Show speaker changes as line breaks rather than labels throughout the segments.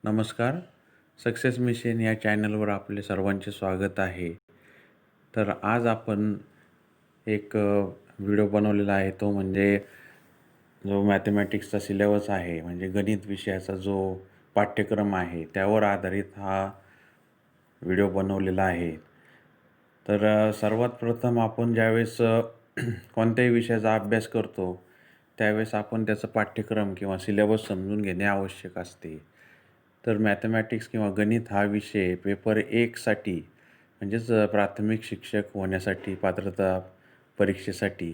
नमस्कार. Success mission या चॅनलवर आपले सर्वांचे स्वागत आहे. तर आज आपण एक व्हिडिओ बनवलेला आहे, तो म्हणजे जो मॅथमॅटिक्सचा सिलेबस आहे, म्हणजे गणित विषयाचा जो पाठ्यक्रम आहे, त्यावर आधारित हा व्हिडिओ बनवलेला आहे. तर सर्वात प्रथम आपण ज्यावेळेस कोणत्याही विषयाचा अभ्यास करतो, त्यावेळेस आपण त्याचं पाठ्यक्रम किंवा सिलेबस समजून घेणे आवश्यक असते. तर मॅथमॅटिक्स किंवा गणित हा विषय पेपर 1साठी म्हणजेच प्राथमिक शिक्षक होण्यासाठी पात्रता परीक्षेसाठी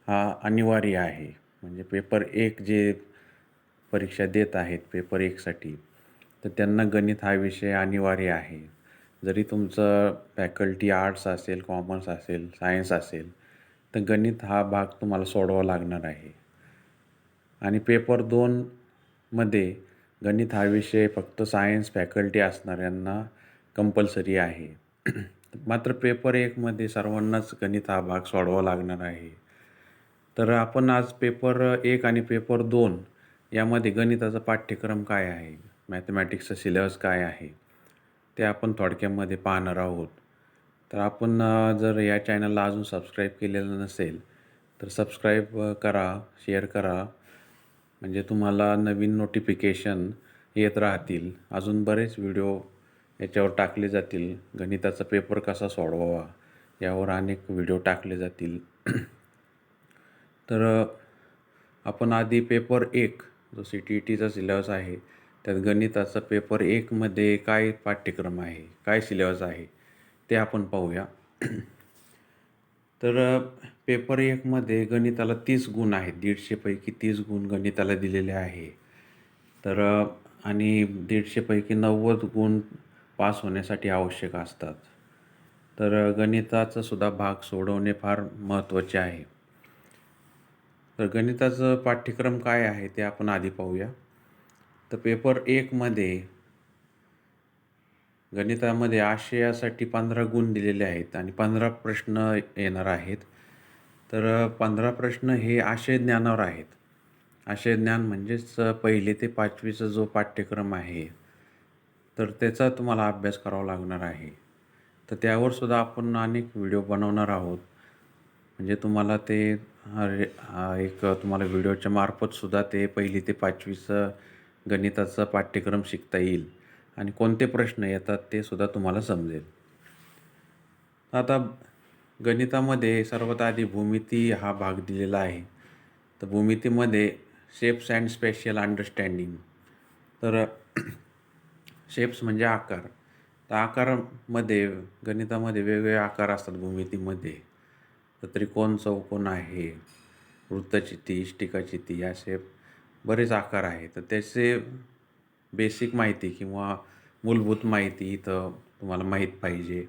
हा अनिवार्य आहे. म्हणजे पेपर 1 जे परीक्षा देत आहेत पेपर 1साठी, तर त्यांना गणित हा विषय अनिवार्य आहे. जरी तुमचं फॅकल्टी आर्ट्स असेल, कॉमर्स असेल, सायन्स असेल, तर गणित हा भाग तुम्हाला सोडवावा लागणार आहे. आणि पेपर 2मध्ये गणित हा विषय फक्त सायन्स फॅकल्टी असणाऱ्यांना कंपल्सरी आहे. मात्र पेपर 1मध्ये सर्वांनाच गणित हा भाग सोडवावा लागणार आहे. तर आपण आज पेपर 1 आणि पेपर 2 यामध्ये गणिताचा पाठ्यक्रम काय आहे, मॅथमॅटिक्सचा सिलेबस काय आहे, ते आपण थोडक्यामध्ये पाहणार आहोत. तर आपण जर या चॅनलला अजून सबस्क्राईब केलेलं नसेल, तर सबस्क्राईब करा, शेअर करा, म्हणजे तुम्हाला नवीन नोटिफिकेशन येत राहतील. अजून बरेच व्हिडिओ याच्यावर टाकले जातील. गणिताचा पेपर कसा सोडवावा यावर अनेक व्हिडिओ टाकले जातील. तर आपण आधी पेपर 1 जो CTETचा सिलेबस आहे, त्यात गणिताचा पेपर 1मध्ये काय पाठ्यक्रम आहे, काय सिलेबस आहे, ते आपण पाहूया. तर पेपर 1मध्ये गणिताला 30 गुण आहेत. 150 पैकी 30 गुण गणिताला दिलेले आहे. तर आणि 150 पैकी 90 गुण पास होण्यासाठी आवश्यक असतात. तर गणिताचा सुद्धा भाग सोडवणे फार महत्त्वाचे आहे. तर गणिताचं पाठ्यक्रम काय आहे ते आपण आधी पाहूया. तर पेपर 1मध्ये गणितामध्ये आशयासाठी 15 गुण दिलेले आहेत आणि 15 प्रश्न येणार आहेत. तर 15 प्रश्न हे आशय ज्ञानावर आहेत. आशय ज्ञान म्हणजेच 1ली ते 5वीचा जो पाठ्यक्रम आहे, तर त्याचा तुम्हाला अभ्यास करावा लागणार आहे. तर त्यावर सुद्धा आपण अनेक व्हिडिओ बनवणार आहोत. म्हणजे तुम्हाला ते एक तुम्हाला व्हिडिओच्या मार्फत सुद्धा ते 1ली ते 5वीचं गणिताचं पाठ्यक्रम शिकता येईल आणि कोणते प्रश्न येतात ते सुद्धा तुम्हाला समजेल. आता गणितामध्ये सर्वात आधी भूमिती हा भाग दिलेला आहे. तर भूमितीमध्ये शेप्स अँड स्पेशल अंडरस्टँडिंग. तर शेप्स म्हणजे आकार. तर आकारामध्ये गणितामध्ये वेगवेगळे आकार असतात भूमितीमध्ये. तर त्रिकोण, चौकोन आहे, वृत्तचिती, इष्टिकाचिती, असे बरेच आकार आहेत. तर त्याचे बेसिक माहिती किंवा मूलभूत माहिती इथं तुम्हाला माहीत पाहिजे.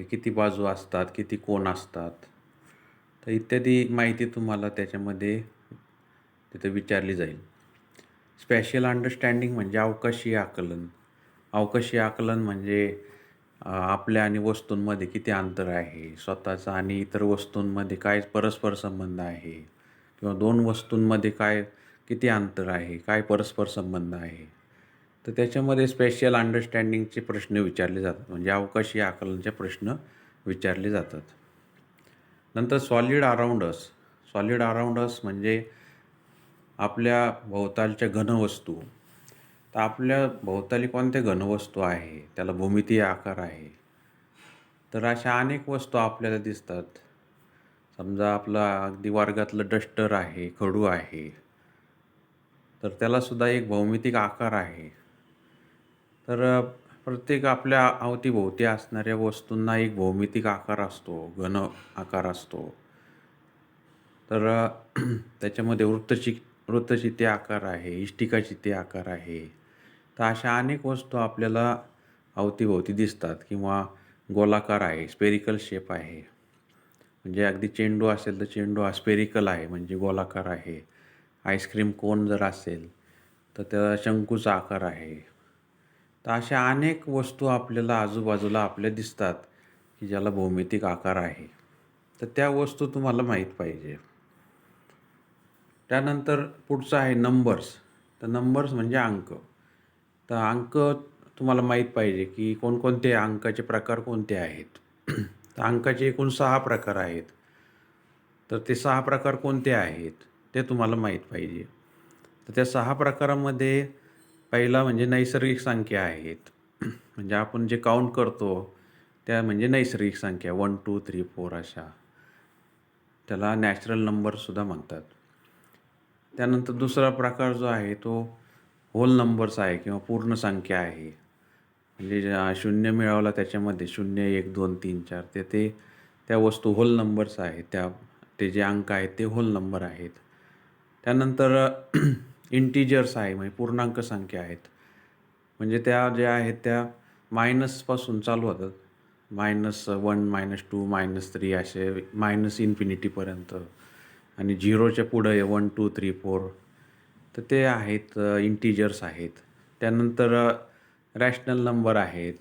किती बाजू असतात, किती कोन असतात, तर इत्यादी माहिती तुम्हाला त्याच्यामध्ये तिथे विचारली जाईल. स्पॅशियल अंडरस्टँडिंग म्हणजे अवकाशीय आकलन. अवकाशीय आकलन म्हणजे आपल्या आणि वस्तूंमध्ये किती अंतर आहे, स्वतःचा आणि इतर वस्तूंमध्ये काय परस्पर संबंध आहे, किंवा 2 वस्तूंमध्ये किती अंतर आहे, काय परस्पर संबंध आहे. तर त्याच्यामध्ये स्पेशल अंडरस्टँडिंगचे प्रश्न विचारले जातात, म्हणजे अवकाशीय आकलनाचे प्रश्न विचारले जातात. नंतर solid around us. Solid around us म्हणजे आपल्या भोवतालच्या घनवस्तू. तर आपल्या भोवताली कोणत्या घनवस्तू आहे, त्याला भूमितीय आकार आहे. तर अशा अनेक वस्तू आपल्याला दिसतात. समजा आपला अगदी वर्गातलं डस्टर आहे, खडू आहे, तर त्यालासुद्धा एक भौमितिक आकार आहे. तर प्रत्येक आपल्या अवतीभोवती असणाऱ्या वस्तूंना एक भौमितिक आकार असतो, घन आकार असतो. तर त्याच्यामध्ये वृत्तचिती आकार आहे, इष्टिकाचिती आकार आहे. तर अशा अनेक वस्तू आपल्याला अवतीभोवती दिसतात. किंवा गोलाकार आहे, स्पेरिकल शेप आहे. म्हणजे अगदी चेंडू असेल तर चेंडू हा स्पेरिकल आहे, म्हणजे गोलाकार आहे. आईस्क्रीम कोन जर असेल तर त्याला शंकूचा आकार आहे. तर अशा अनेक वस्तू आपल्याला आजूबाजूला आपल्या दिसतात की ज्याला भौमितिक आकार आहे. तर त्या वस्तू तुम्हाला माहीत पाहिजे. त्यानंतर पुढचं आहे नंबर्स. तर नंबर्स म्हणजे अंक. तर अंक तुम्हाला माहीत पाहिजे की कोणकोणते अंकाचे प्रकार कोणते आहेत. तर अंकाचे एकूण 6 प्रकार आहेत. तर ते 6 प्रकार कोणते आहेत ते तुम्हाला माहीत पाहिजे. तर त्या 6 प्रकारामध्ये पहिला म्हणजे नैसर्गिक संख्या आहेत. म्हणजे आपण जे काउंट करतो त्या म्हणजे नैसर्गिक संख्या 1, 2, 3, 4 अशा. त्याला नॅचरल नंबरसुद्धा म्हणतात. त्यानंतर दुसरा प्रकार जो आहे तो होल नंबर्स आहे किंवा पूर्ण संख्या आहे. म्हणजे शून्य मिळवला त्याच्यामध्ये 0, 1, 2, 3, 4 ते त्या वस्तू होल नंबर्स आहेत. ते जे अंक आहेत ते होल नंबर आहेत. त्यानंतर इंटिजर्स आहे म्हणजे पूर्णांक संख्या आहेत. म्हणजे त्या ज्या आहेत त्या मायनसपासून चालू होतात. -1, -2, -3 असे मायनस इन्फिनिटीपर्यंत आणि झिरोच्या पुढे 1, 2, 3, 4 तर ते आहेत इंटिजर्स आहेत. त्यानंतर रॅशनल नंबर आहेत.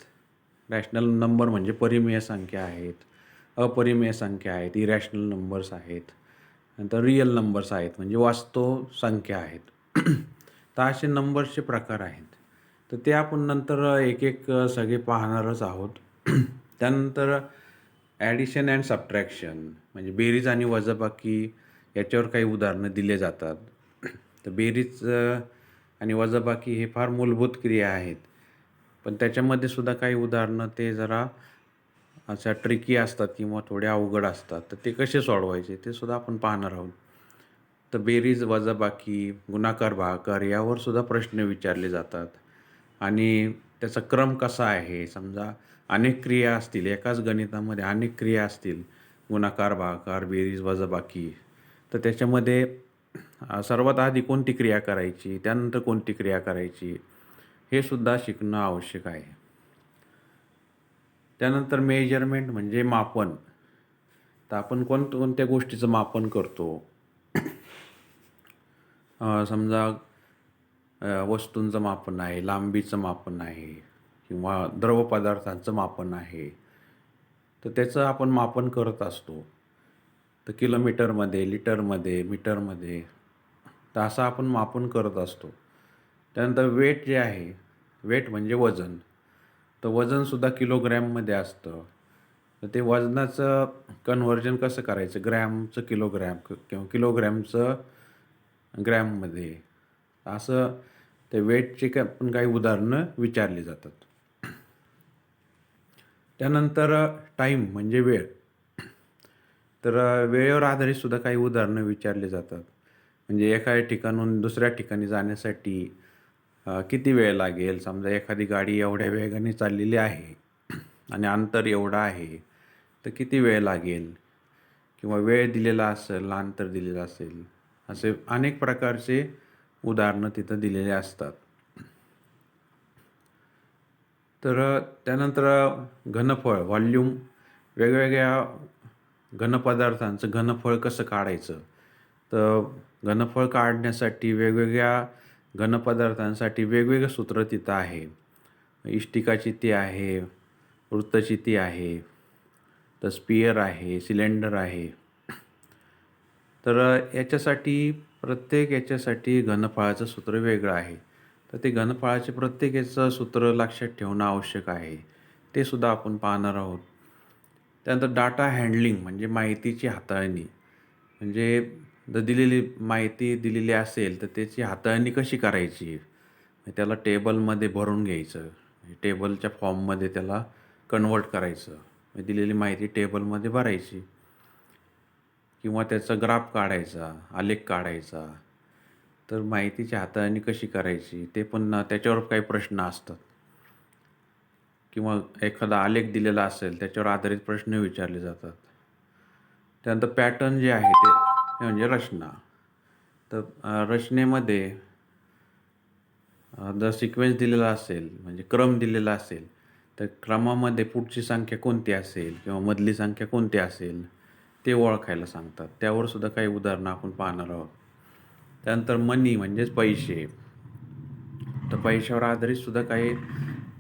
रॅशनल नंबर म्हणजे परिमेय संख्या आहेत. अपरिमेय संख्या आहेत. इरॅशनल नंबर्स आहेत. नंतर रिअल नंबर्स आहेत म्हणजे वास्तव संख्या आहेत. तर असे नंबर्सचे प्रकार आहेत. तर ते आपण नंतर एक सगळे पाहणारच आहोत. त्यानंतर ॲडिशन अँड सबट्रॅक्शन म्हणजे बेरीज आणि वजाबाकी याच्यावर काही उदाहरणं दिले जातात. तर बेरीज आणि वजाबाकी हे फार मूलभूत क्रिया आहेत. पण त्याच्यामध्ये सुद्धा काही उदाहरणं ते जरा अशा ट्रिकी असतात किंवा थोडे अवघड असतात. तर ते कसे सोडवायचे ते सुद्धा आपण पाहणार आहोत. तर बेरीज, वजाबाकी, गुणाकार, भागाकार यावर सुद्धा प्रश्न विचारले जातात. आणि त्याचा क्रम कसा आहे? समजा अनेक क्रिया असतील, एकाच गणितामध्ये अनेक क्रिया असतील, गुणाकार, भागाकार, बेरीज, वजाबाकी. तर त्याच्यामध्ये सर्वात आधी कोणती क्रिया करायची, त्यानंतर कोणती क्रिया करायची, हे सुद्धा शिकणं आवश्यक आहे. त्यानंतर मेजरमेंट म्हणजे मापन. तर आपण कोणत्या गोष्टीचं मापन करतो. समजा वस्तूंचं मापन आहे, लांबीचं मापन आहे किंवा द्रव पदार्थांचं मापन आहे. तर त्याचं आपण मापन करत असतो. तर किलोमीटरमध्ये, लिटरमध्ये, मीटरमध्ये तर असं आपण मापन करत असतो. त्यानंतर वेट जे आहे, वेट म्हणजे वजन. तर वजनसुद्धा किलोग्रॅममध्ये असतं. तर ते वजनाचं कन्व्हर्जन कसं करायचं, ग्रॅमचं किलोग्रॅम किंवा किलोग्रॅमचं ग्रॅममध्ये, असं ते वेटची पण काही उदाहरणं विचारली जातात. त्यानंतर टाईम म्हणजे वेळ. तर वेळेवर आधारित सुद्धा काही उदाहरणं विचारली जातात. म्हणजे एका ठिकाणाहून दुसऱ्या ठिकाणी जाण्यासाठी किती वेळ लागेल. समजा एखादी गाडी एवढ्या वेगाने चाललेली आहे आणि अंतर एवढं आहे तर किती वेळ लागेल किंवा वेळ दिलेला असेल, अंतर दिलेलं असेल, असे अनेक प्रकारचे उदाहरणं तिथं दिलेले असतात. तर त्यानंतर घनफळ, व्हॉल्यूम, वेगवेगळ्या घनपदार्थांचं घनफळ कसं काढायचं. तर घनफळ काढण्यासाठी वेगवेगळ्या घनपदार्थांसाठी वेगवेगळं सूत्र तिथं आहे. इष्टिकाची ती आहे, वृत्तची ती आहे, तर स्पियर आहे, सिलेंडर आहे. तर प्रत्येक याच्यासाठी घनफळाचं सूत्र वेगळं आहे. तर ते घनफळाचे प्रत्येक याचं सूत्र लक्षात ठेवणं आवश्यक आहे. ते सुद्धा आपण पाहणार आहोत. त्यानंतर डाटा हँडलिंग म्हणजे माहितीची हाताळणी. म्हणजे जर दिलेली माहिती दिलेली असेल तर त्याची हाताळणी कशी करायची. त्याला टेबलमध्ये भरून घ्यायचं. टेबलच्या फॉर्ममध्ये त्याला कन्व्हर्ट करायचं. दिलेली माहिती टेबलमध्ये भरायची किंवा त्याचा ग्राफ काढायचा, आलेख काढायचा. तर माहितीची हाताळणी कशी करायची ते पण त्याच्यावर काही प्रश्न असतात. किंवा एखादा आलेख दिलेला असेल त्याच्यावर आधारित प्रश्न विचारले जातात. त्यानंतर पॅटर्न जे आहे ते म्हणजे रचना. तर रचनेमध्ये जर सिक्वेन्स दिलेला असेल म्हणजे क्रम दिलेला असेल तर क्रमामध्ये पुढची संख्या कोणती असेल किंवा मधली संख्या कोणती असेल ते ओळखायला सांगतात. त्यावर सुद्धा काही उदाहरणं आपण पाहणार आहोत. त्यानंतर मनी म्हणजेच पैसे. तर पैशावर आधारित सुद्धा काही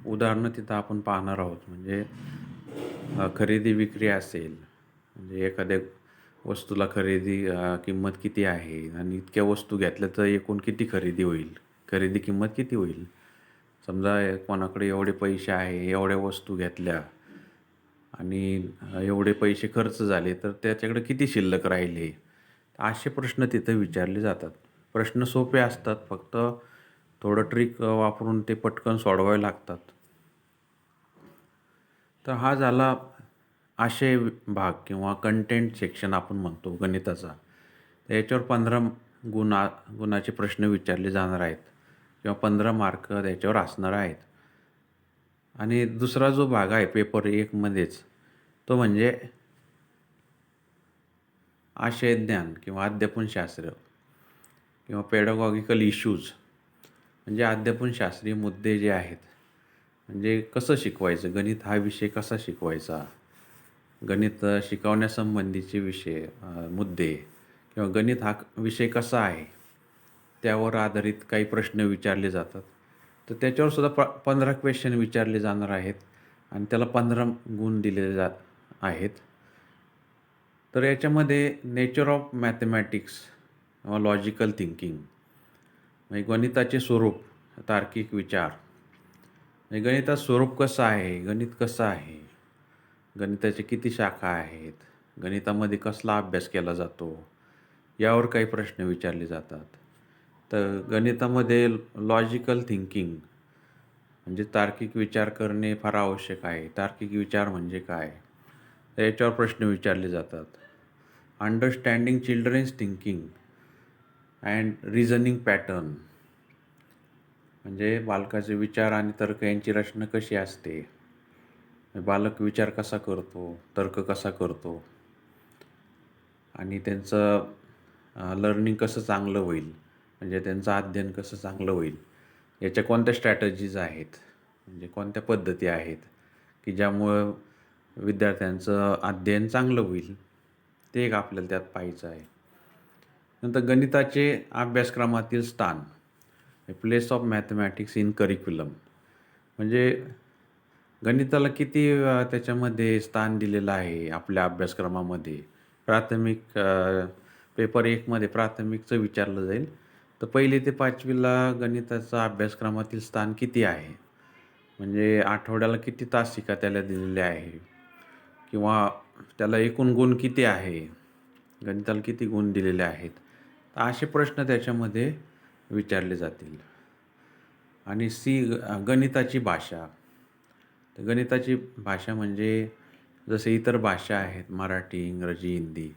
उदाहरणं तिथं आपण पाहणार आहोत. म्हणजे खरेदी विक्री असेल म्हणजे एखाद्या वस्तूला किंमत किती आहे आणि इतक्या वस्तू घेतल्या तर एकूण किती खरेदी होईल, खरेदी किंमत किती होईल. समजा कोणाकडे एवढे पैसे आहे, एवढ्या वस्तू घेतल्या आणि एवढे पैसे खर्च झाले, तर त्याच्याकडे किती शिल्लक राहिले? असे प्रश्न तिथे विचारले जातात. प्रश्न सोपे असतात, फक्त थोडं ट्रिक वापरून ते पटकन सोडवावे लागतात. तर हा झाला आशय भाग किंवा कंटेंट सेक्शन आपण म्हणतो गणिताचा. तर याच्यावर 15 गुणाचे प्रश्न विचारले जाणार आहेत किंवा 15 मार्क त्याच्यावर असणार आहेत. आणि दुसरा जो भाग आहे पेपर 1 मध्येच, तो म्हणजे आशयज्ञान किंवा अध्यापनशास्त्र किंवा पेडागॉगिकल इश्यूज, म्हणजे अध्यापनशास्त्रीय मुद्दे जे आहेत. म्हणजे कसं शिकवायचं, गणित हा विषय कसा शिकवायचा, गणित शिकवण्यासंबंधीचे विषय, मुद्दे किंवा गणित हा विषय कसा आहे, त्यावर आधारित काही प्रश्न विचारले जातात. तर त्याच्यावर सुद्धा 15 क्वेश्चन विचारले जाणार आहेत आणि त्याला 15 गुण दिलेले आहेत. तर याच्यामध्ये नेचर ऑफ मॅथमॅटिक्स किंवा लॉजिकल थिंकिंग, म्हणजे गणिताचे स्वरूप, तार्किक विचार, म्हणजे गणितात स्वरूप कसं आहे, गणित कसं आहे, गणिताचे किती शाखा आहेत, गणितामध्ये कसला अभ्यास केला जातो, यावर काही प्रश्न विचारले जातात. तर गणितामध्ये लॉजिकल थिंकिंग म्हणजे तार्किक विचार करणे फार आवश्यक आहे. तार्किक विचार म्हणजे काय, तर याच्यावर प्रश्न विचारले जातात. Understanding children's thinking and reasoning pattern, म्हणजे बालकाचे विचार आणि तर्क यांची रचना कशी असते, बालक विचार कसा करतो, तर्क कसा करतो आणि त्यांचं लर्निंग कसं चांगलं होईल, म्हणजे त्यांचं अध्ययन कसं चांगलं होईल, याच्या कोणत्या स्ट्रॅटजीज आहेत, म्हणजे कोणत्या पद्धती आहेत की ज्यामुळं विद्यार्थ्यांचं अध्ययन चांगलं होईल, ते एक आपल्याला त्यात पाहायचं आहे. नंतर गणिताचे अभ्यासक्रमातील स्थान, place of mathematics in curriculum, म्हणजे गणिताला किती त्याच्यामध्ये स्थान दिलेलं आहे आपल्या अभ्यासक्रमामध्ये. प्राथमिक पेपर 1मध्ये प्राथमिकचं विचारलं जाईल. तर 1ली ते 5वीला गणिताचा अभ्यासक्रमातील स्थान किती आहे, म्हणजे आठवड्याला किती तासिका त्याला दिलेले आहे किंवा त्याला एकूण गुण किती आहे, गणिताला किती गुण दिलेले आहेत. तर असे प्रश्न त्याच्यामध्ये विचारले जातील. आणि गणिताची भाषा. तर गणिताची भाषा म्हणजे जसे इतर भाषा आहेत मराठी, इंग्रजी, हिंदी,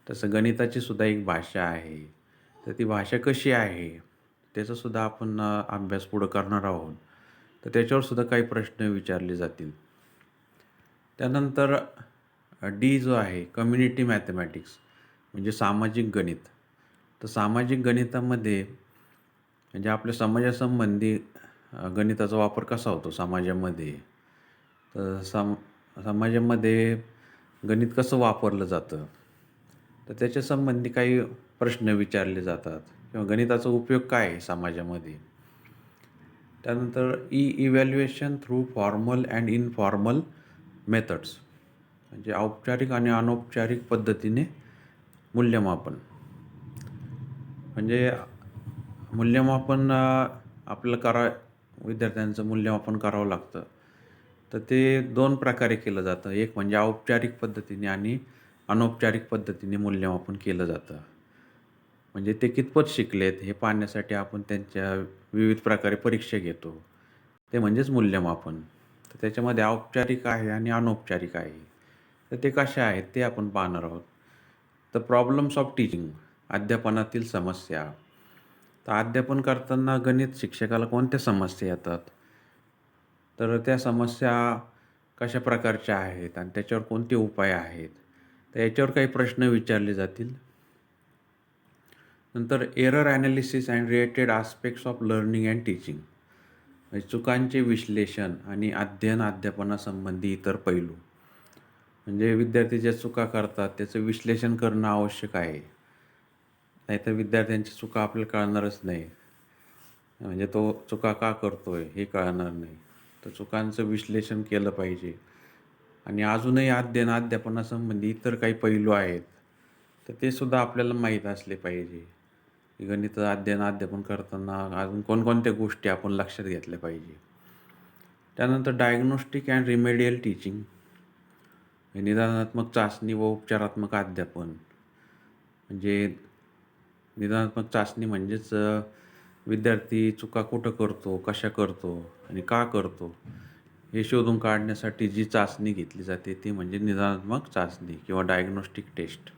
तसं गणिताची सुद्धा एक भाषा आहे. तर ती भाषा कशी आहे त्याचासुद्धा आपण अभ्यास पुढं करणार आहोत. तर त्याच्यावर सुद्धा काही प्रश्न विचारले जातील. त्यानंतर डी जो आहे कम्युनिटी मॅथमॅटिक्स, म्हणजे सामाजिक गणित. तर सामाजिक गणितामध्ये म्हणजे आपल्या समाजासंबंधी गणिताचा वापर कसा होतो समाजामध्ये, तर समाजामध्ये गणित कसं वापरलं जातं, तर त्याच्यासंबंधी काही प्रश्न विचारले जातात किंवा गणिताचा उपयोग काय आहे समाजामध्ये. त्यानंतर evaluation through formal and informal methods, म्हणजे औपचारिक आणि अनौपचारिक पद्धतीने मूल्यमापन, म्हणजे मूल्यमापन आपल्याला विद्यार्थ्यांचं मूल्यमापन करावं लागतं. तर ते 2 प्रकारे केलं जातं. एक म्हणजे औपचारिक पद्धतीने आणि अनौपचारिक पद्धतीने मूल्यमापन केलं जातं. म्हणजे ते कितपत शिकलेत हे पाहण्यासाठी आपण त्यांच्या विविध प्रकारे परीक्षा घेतो. ते म्हणजेच मूल्यमापन. तर त्याच्यामध्ये औपचारिक आहे आणि अनौपचारिक आहे. तर ते कसे आहेत ते आपण पाहणार आहोत. तर प्रॉब्लेम्स ऑफ टीचिंग, अध्यापनातील समस्या. तर अध्यापन करताना गणित शिक्षकाला कोणत्या समस्या येतात, तर त्या समस्या कशा प्रकारच्या आहेत आणि त्याच्यावर कोणते उपाय आहेत, तर याच्यावर काही प्रश्न विचारले जातील. नंतर error analysis and related aspects of learning and teaching, म्हणजे चुकांचे विश्लेषण आणि अध्यापनासंबंधी इतर पैलू, म्हणजे विद्यार्थी ज्या चुका करतात त्याचं विश्लेषण करणं आवश्यक आहे. नाहीतर विद्यार्थ्यांची चुका आपल्याला कळणारच नाही, म्हणजे तो चुका का करतोय हे कळणार नाही. तर चुकांचं विश्लेषण केलं पाहिजे. आणि अजूनही अध्यापनासंबंधी इतर काही पैलू आहेत, तर ते सुद्धा आपल्याला माहीत असले पाहिजे. की गणित अध्यापन करताना अजून कोणकोणत्या गोष्टी आपण लक्षात घेतल्या पाहिजे. त्यानंतर डायग्नोस्टिक अँड रिमेडियल टीचिंग, निदानात्मक चाचणी व उपचारात्मक अध्यापन. म्हणजे निदानात्मक चाचणी म्हणजेच विद्यार्थी चुका कुठं करतो, कशा करतो आणि का करतो हे शोधून काढण्यासाठी जी चाचणी घेतली जाते ती म्हणजे निदानात्मक चाचणी किंवा डायग्नोस्टिक टेस्ट.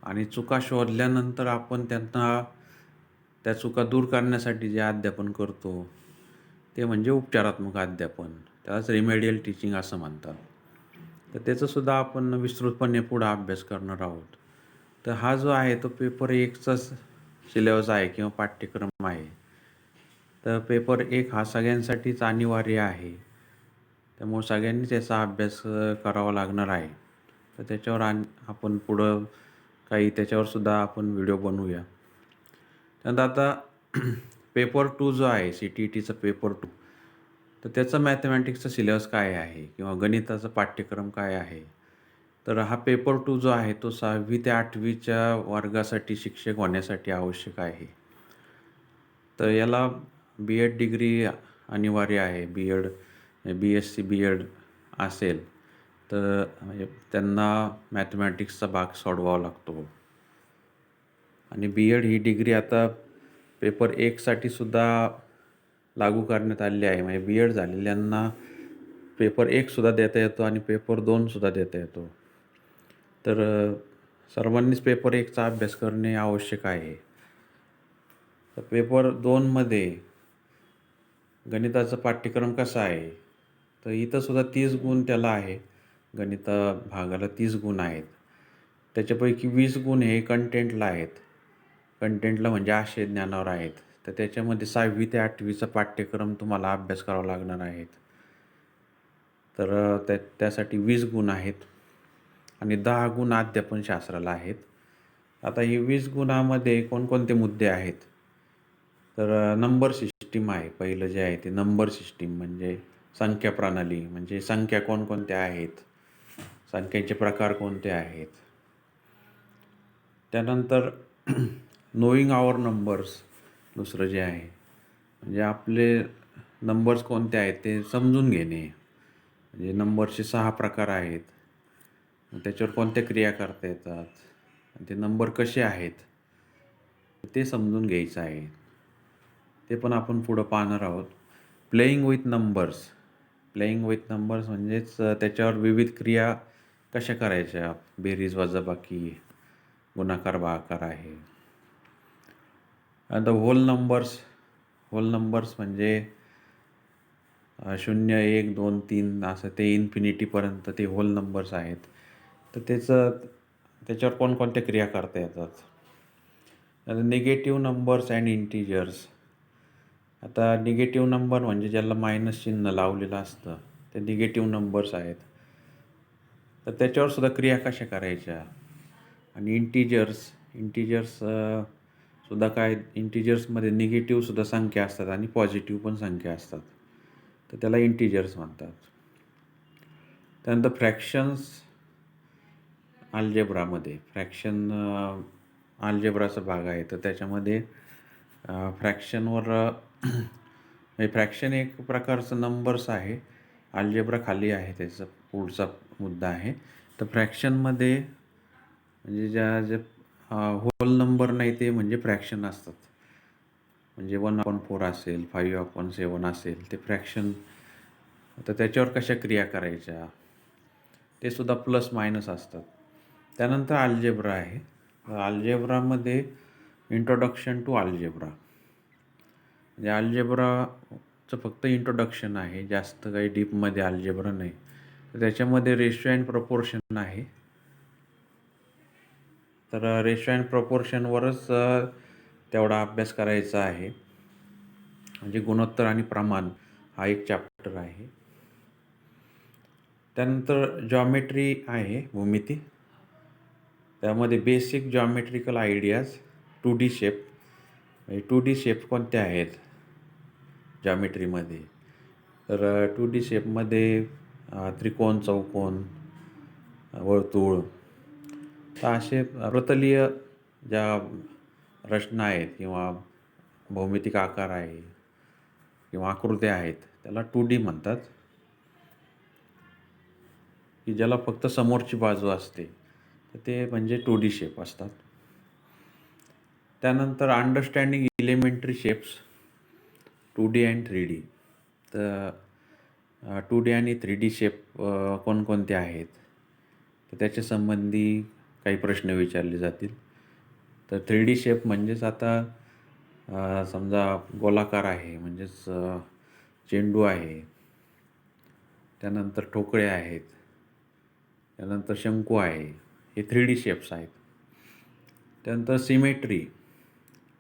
आणि चुका शोधल्यानंतर आपण त्यांना त्या चुका दूर करण्यासाठी जे अध्यापन करतो ते म्हणजे उपचारात्मक अध्यापन. त्यालाच रिमेडियल टीचिंग असं म्हणतात. तर त्याचंसुद्धा आपण विस्तृतपणे पुढं अभ्यास करणार आहोत. तर हा जो आहे तो पेपर 1चा सिलेबस आहे किंवा पाठ्यक्रम आहे. तर पेपर 1 हा सगळ्यांसाठीच अनिवार्य आहे. त्यामुळे सगळ्यांनीच याचा अभ्यास करावा लागणार आहे. तर त्याच्यावर आपण पुढं काही त्याच्यावरसुद्धा आपण व्हिडिओ बनवूया. त्यानंतर आता पेपर 2 जो आहे CTETचा पेपर 2, तर त्याचं मॅथमॅटिक्सचा सिलेबस काय आहे किंवा गणिताचा पाठ्यक्रम काय आहे. तर हा पेपर 2 जो आहे तो 6वी ते 8वीच्या वर्गासाठी शिक्षक होण्यासाठी आवश्यक आहे. तर याला BEd डिग्री अनिवार्य आहे. BSc BEd असेल तर म्हणजे त्यांना मॅथमॅटिक्सचा भाग सोडवावा लागतो. आणि BEd ही डिग्री आता पेपर 1साठी सुद्धा लागू करण्यात आलेली आहे. म्हणजे BEd झालेल्यांना पेपर 1सुद्धा देता येतो आणि पेपर 2सुद्धा देता येतो. तर सर्वांनीच पेपर 1चा अभ्यास करणे आवश्यक आहे. तर पेपर 2मध्ये गणिताचा पाठ्यक्रम कसा आहे, तर इथं सुद्धा 30 गुण त्याला आहे. गणित भागाला 30 गुण आहेत. त्याच्यापैकी 20 गुण हे कंटेंटला आहेत. कंटेंटला म्हणजे आशय ज्ञानावर आहेत. तर त्याच्यामध्ये 6वी ते 8वीचा पाठ्यक्रम तुम्हाला अभ्यास करावा लागणार आहेत. तर त्यासाठी 20 गुण आहेत आणि 10 गुण अध्यापनशास्त्राला आहेत. आता ही 20 गुणामध्ये कोणकोणते मुद्दे आहेत, तर नंबर सिस्टीम आहे. पहिलं जे आहे ते नंबर सिस्टीम म्हणजे संख्या प्रणाली, म्हणजे संख्या कोणकोणत्या आहेत, संख्यांचे प्रकार कोणते आहेत. त्यानंतर नोईंग आवर नंबर्स दुसरं जे आहे, म्हणजे आपले नंबर्स कोणते आहेत ते समजून घेणे. म्हणजे नंबरचे 6 प्रकार आहेत, त्याच्यावर कोणत्या क्रिया करता येतात, ते नंबर कसे आहेत ते समजून घ्यायचं आहे. ते पण आपण पुढं पाहणार आहोत. प्लेईंग विथ नंबर्स म्हणजेच त्याच्यावर विविध क्रिया कशा करायच्या, बेरीज वजाबाकी, गुणाकार भागाकार आहे. आता होल नंबर्स म्हणजे 0, 1, 2, 3 असं ते इन्फिनिटीपर्यंत ते होल नंबर्स आहेत. तर त्याच्यावर कोणकोणत्या क्रिया करता येतात. आता निगेटिव्ह नंबर्स अँड इंटिजर्स. आता निगेटिव्ह नंबर म्हणजे ज्याला मायनस चिन्ह लावलेलं असतं ते निगेटिव्ह नंबर्स आहेत. तर त्याच्यावर सुद्धा क्रिया कशा करायच्या. आणि इंटिजर्स सुद्धा काय, इंटिजर्समध्ये निगेटिव्हसुद्धा संख्या असतात आणि पॉझिटिव्ह पण संख्या असतात. तर त्याला इंटिजर्स म्हणतात. त्यानंतर फ्रॅक्शन्स अल्जेब्रामध्ये अल्जेब्राचा भाग आहे. तर त्याच्यामध्ये फ्रॅक्शनवर फ्रॅक्शन एक प्रकारचं नंबर्स आहे. अल्जेब्रा खाली आहे, त्याचा पुढचा मुद्दा आहे. तर फ्रॅक्शनमध्ये म्हणजे ज्या होल नंबर नाही ते म्हणजे फ्रॅक्शन असतात. म्हणजे 1/4 असेल, 5/7 असेल ते फ्रॅक्शन. तर त्याच्यावर कशा क्रिया करायच्या ते सुद्धा प्लस मायनस असतात. त्यानंतर अल्जेब्रा आहे. अल्जेब्रामध्ये इंट्रोडक्शन टू अल्जेब्रा, म्हणजे अल्जेब्राचं फक्त इंट्रोडक्शन आहे, जास्त काही डीपमध्ये अल्जेब्रा नाही. तर त्याच्यामध्ये रेशो अँड प्रपोर्शन आहे. तर रेशो अँड प्रपोर्शनवरच तेवढा अभ्यास करायचा आहे. म्हणजे गुणोत्तर आणि प्रमाण हा एक चॅप्टर आहे. त्यानंतर जॉमेट्री आहे, भूमिती. त्यामध्ये basic geometrical ideas, 2D shape. म्हणजे 2D शेप कोणते आहेत जॉमेट्रीमध्ये, तर 2D शेपमध्ये त्रिकोण, चौकोन, वर्तुळ, तर असे वृत्तलीय ज्या रचना आहेत किंवा भौमितिक आकार आहे किंवा आकृत्या आहेत त्याला 2D म्हणतात, की ज्याला फक्त समोरची बाजू असते. तर ते म्हणजे 2D शेप असतात. त्यानंतर understanding elementary shapes 2D and 3D. तर 2D आणि 3D शेप कोणकोणते आहेत? तर त्याच्या संबंधी काही प्रश्न विचारले जातील. तर 3D शेप म्हणजेच आता समजा गोलाकार आहे म्हणजेच चेंडू आहे. त्यानंतर ठोकळे आहेत. त्यानंतर शंकू आहे. हे 3D शेप्स आहेत. त्यानंतर सिमेट्री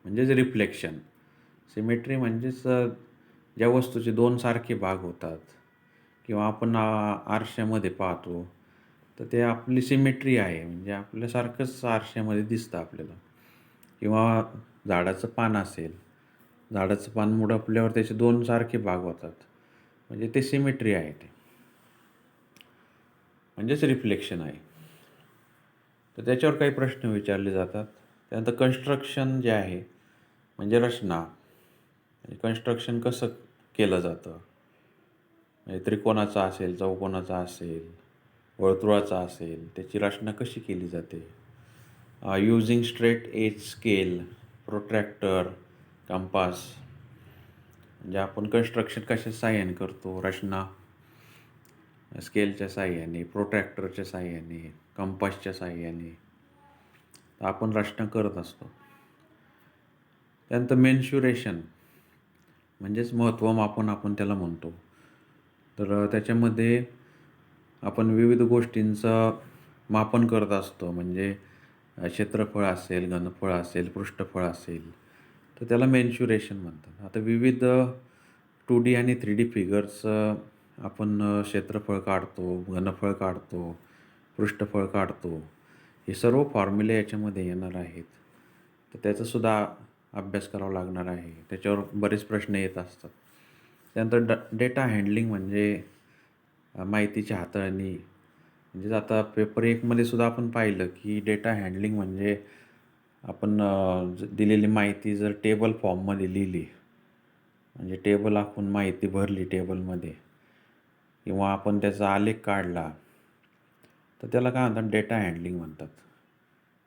म्हणजेच रिफ्लेक्शन. सिमेट्री म्हणजेच ज्या वस्तूचे 2 सारखे भाग होतात किंवा आपण आरशामध्ये पाहतो, तर ते आपली सिमेट्री आहे. म्हणजे आपल्यासारखंच आरशामध्ये दिसतं आपल्याला. किंवा झाडाचं पान असेल, झाडाचं पान मुडपल्यावर त्याचे 2 सारखे भाग होतात. म्हणजे ते सिमेट्री आहे ते. म्हणजेच रिफ्लेक्शन आहे. तर त्याच्यावर काही प्रश्न विचारले जातात. त्यानंतर कन्स्ट्रक्शन जे आहे म्हणजे रचना. म्हणजे कन्स्ट्रक्शन कसं केलं जातं? म्हणजे त्रिकोणाचा असेल, चौकोनाचा असेल, वर्तुळाचा असेल, त्याची रचना कशी केली जाते? Using straight edge scale, protractor, compass. म्हणजे आपण कन्स्ट्रक्शन कशा सहाय्याने करतो? रचना स्केलच्या सहाय्याने, प्रोट्रॅक्टरच्या सहाय्याने, कंपासच्या सहाय्याने आपण रचना करत असतो. त्यानंतर मेन्शुरेशन म्हणजेच महत्त्वमापन आपण त्याला म्हणतो. तर त्याच्यामध्ये आपण विविध गोष्टींचं मापन करत असतो. म्हणजे क्षेत्रफळ असेल, घनफळ असेल, पृष्ठफळ असेल, तर त्याला मेन्शुरेशन म्हणतात. आता विविध 2D आणि 3D फिगर्स आपण क्षेत्रफळ काढतो, घनफळ काढतो, पृष्ठफळ काढतो. हे सर्व फॉर्म्युले याच्यामध्ये येणार आहेत. तर त्याचासुद्धा अभ्यास करावा लागणार आहे. त्याच्यावर बरेच प्रश्न येत असतात. त्यानंतर डेटा हँडलिंग म्हणजे माहितीची हाताळणी. म्हणजेच आता पेपर 1मध्ये सुद्धा आपण पाहिलं, की डेटा हँडलिंग म्हणजे आपण दिलेली माहिती जर टेबल फॉर्ममध्ये लिहिली, म्हणजे टेबल आखून माहिती भरली टेबलमध्ये किंवा आपण त्याचा आलेख काढला, तर त्याला काय म्हणतात? डेटा हँडलिंग म्हणतात.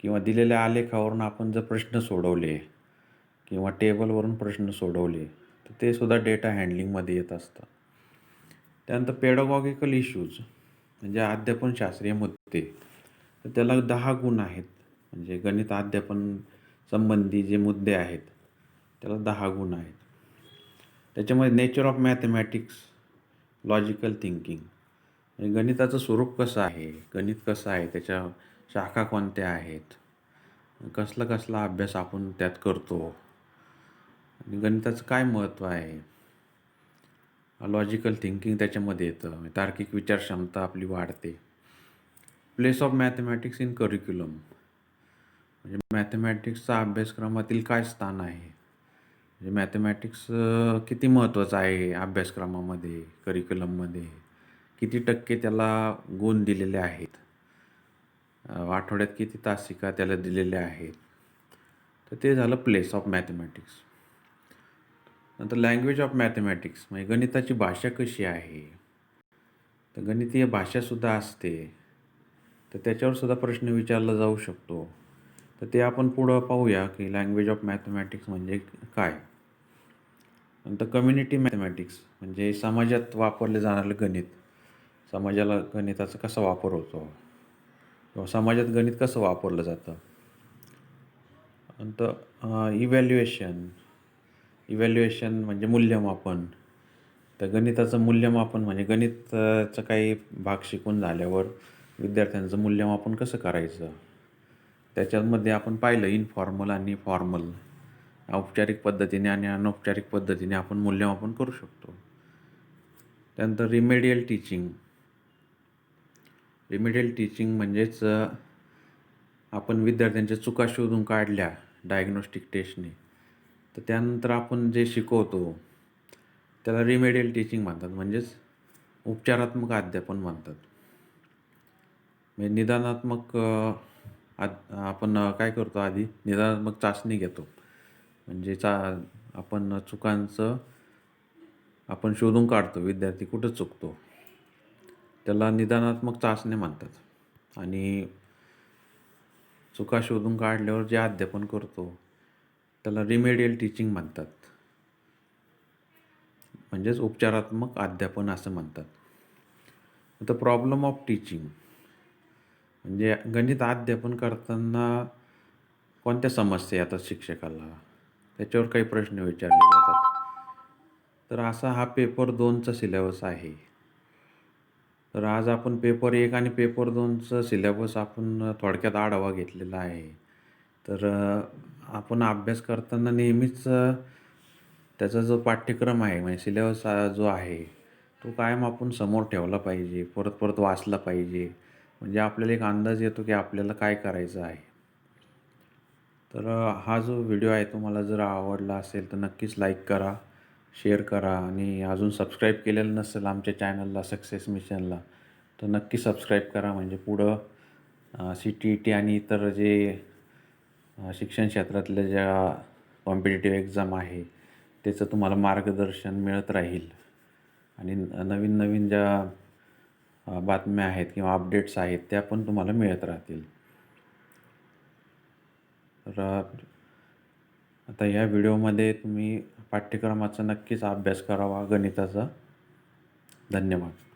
किंवा दिलेल्या आलेखावरून आपण जर प्रश्न सोडवले किंवा टेबलवरून प्रश्न सोडवले, तर ते सुद्धा डेटा हँडलिंगमध्ये येत असतं. त्यानंतर पेडागॉगिकल इश्यूज म्हणजे अध्यापनशास्त्रीय मुद्दे. तर त्याला 10 गुण आहेत. म्हणजे गणित अध्यापन संबंधी जे मुद्दे आहेत, त्याला 10 गुण आहेत. त्याच्यामध्ये nature of mathematics, logical thinking. म्हणजे गणिताचं स्वरूप कसं आहे, गणित कसं आहे, त्याच्या शाखा कोणत्या आहेत, कसला अभ्यास आपण त्यात करतो आणि गणिताचं काय महत्त्व आहे. लॉजिकल थिंकिंग त्याच्यामध्ये येतं. तार्किक विचारक्षमता आपली वाढते. Place of mathematics in curriculum म्हणजे मॅथमॅटिक्सचा अभ्यासक्रमातील काय स्थान आहे. म्हणजे मॅथमॅटिक्स किती महत्त्वाचं आहे अभ्यासक्रमामध्ये, करिक्युलममध्ये, किती टक्के त्याला गुण दिलेले आहेत, आठवड्यात किती तासिका त्याला दिलेल्या आहेत. तर ते झालं प्लेस ऑफ मॅथमॅटिक्स. नंतर लँग्वेज ऑफ मॅथमॅटिक्स म्हणजे गणिताची भाषा कशी आहे. तर गणितीय भाषासुद्धा असते. तर त्याच्यावर सुद्धा प्रश्न विचारला जाऊ शकतो. तर ते आपण पुढं पाहूया की लँग्वेज ऑफ मॅथमॅटिक्स म्हणजे काय. नंतर कम्युनिटी मॅथमॅटिक्स म्हणजे समाजात वापरले जाणारे गणित. समाजाला गणिताचा कसा वापर होतो किंवा समाजात गणित कसं वापरलं जातं. नंतर इव्हॅल्युएशन म्हणजे मूल्यमापन. तर गणिताचं मूल्यमापन म्हणजे गणिताचं काही भाग शिकून झाल्यावर विद्यार्थ्यांचं मूल्यमापन कसं करायचं. त्याच्यामध्ये आपण पाहिलं इनफॉर्मल आणि फॉर्मल, औपचारिक पद्धतीने आणि अनौपचारिक पद्धतीने आपण मूल्यमापन करू शकतो. त्यानंतर रिमेडियल टीचिंग म्हणजेच आपण विद्यार्थ्यांच्या चुका शोधून काढल्या डायग्नोस्टिक टेस्टने, तर त्यानंतर आपण जे शिकवतो त्याला रिमेडियल टीचिंग म्हणतात. म्हणजेच उपचारात्मक अध्यापन म्हणतात. म्हणजे निदानात्मक आपण काय करतो, आधी निदानात्मक चाचणी घेतो. म्हणजे आपण चुकांचं आपण शोधून काढतो विद्यार्थी कुठं चुकतो. त्याला निदानात्मक चाचण्या म्हणतात. आणि चुका शोधून काढल्यावर जे अध्यापन करतो त्याला रिमेडियल टीचिंग म्हणतात. म्हणजेच उपचारात्मक अध्यापन असं म्हणतात. आता प्रॉब्लेम ऑफ टीचिंग म्हणजे गणित अध्यापन करताना कोणत्या समस्या येतात शिक्षकाला, त्याच्यावर काही प्रश्न विचारले जातात. तर असा हा पेपर 2चा सिलेबस आहे. तर आज आपण पेपर 1 आणि पेपर 2चं सिलेबस आपण थोडक्यात आढावा घेतलेला आहे. तर आपण अभ्यास करताना नेहमीच त्याचा जो पाठ्यक्रम आहे म्हणजे सिलेबस जो आहे तो कायम आपण समोर ठेवला पाहिजे. परत परत वाचला पाहिजे. म्हणजे आपल्याला एक अंदाज येतो की आपल्याला काय करायचं आहे. तर हा जो व्हिडिओ आहे तुम्हाला जर आवडला असेल तर नक्कीच लाईक करा, शेअर करा आणि अजून सबस्क्राईब केलेलं नसेल आमच्या चॅनलला सक्सेस मिशनला तर नक्की सबस्क्राईब करा. म्हणजे पुढं CTET आणि इतर जे शिक्षण क्षेत्रातल्या ज्या कॉम्पिटिटिव्ह एक्झाम आहे त्याचं तुम्हाला मार्गदर्शन मिळत राहील. आणि नवीन नवीन ज्या बातम्या आहेत किंवा अपडेट्स आहेत त्या पण तुम्हाला मिळत राहतील. तर आता या व्हिडिओमध्ये तुम्ही पाठ्यक्रमाचा नक्कीच अभ्यास करावा गणिताचा. धन्यवाद.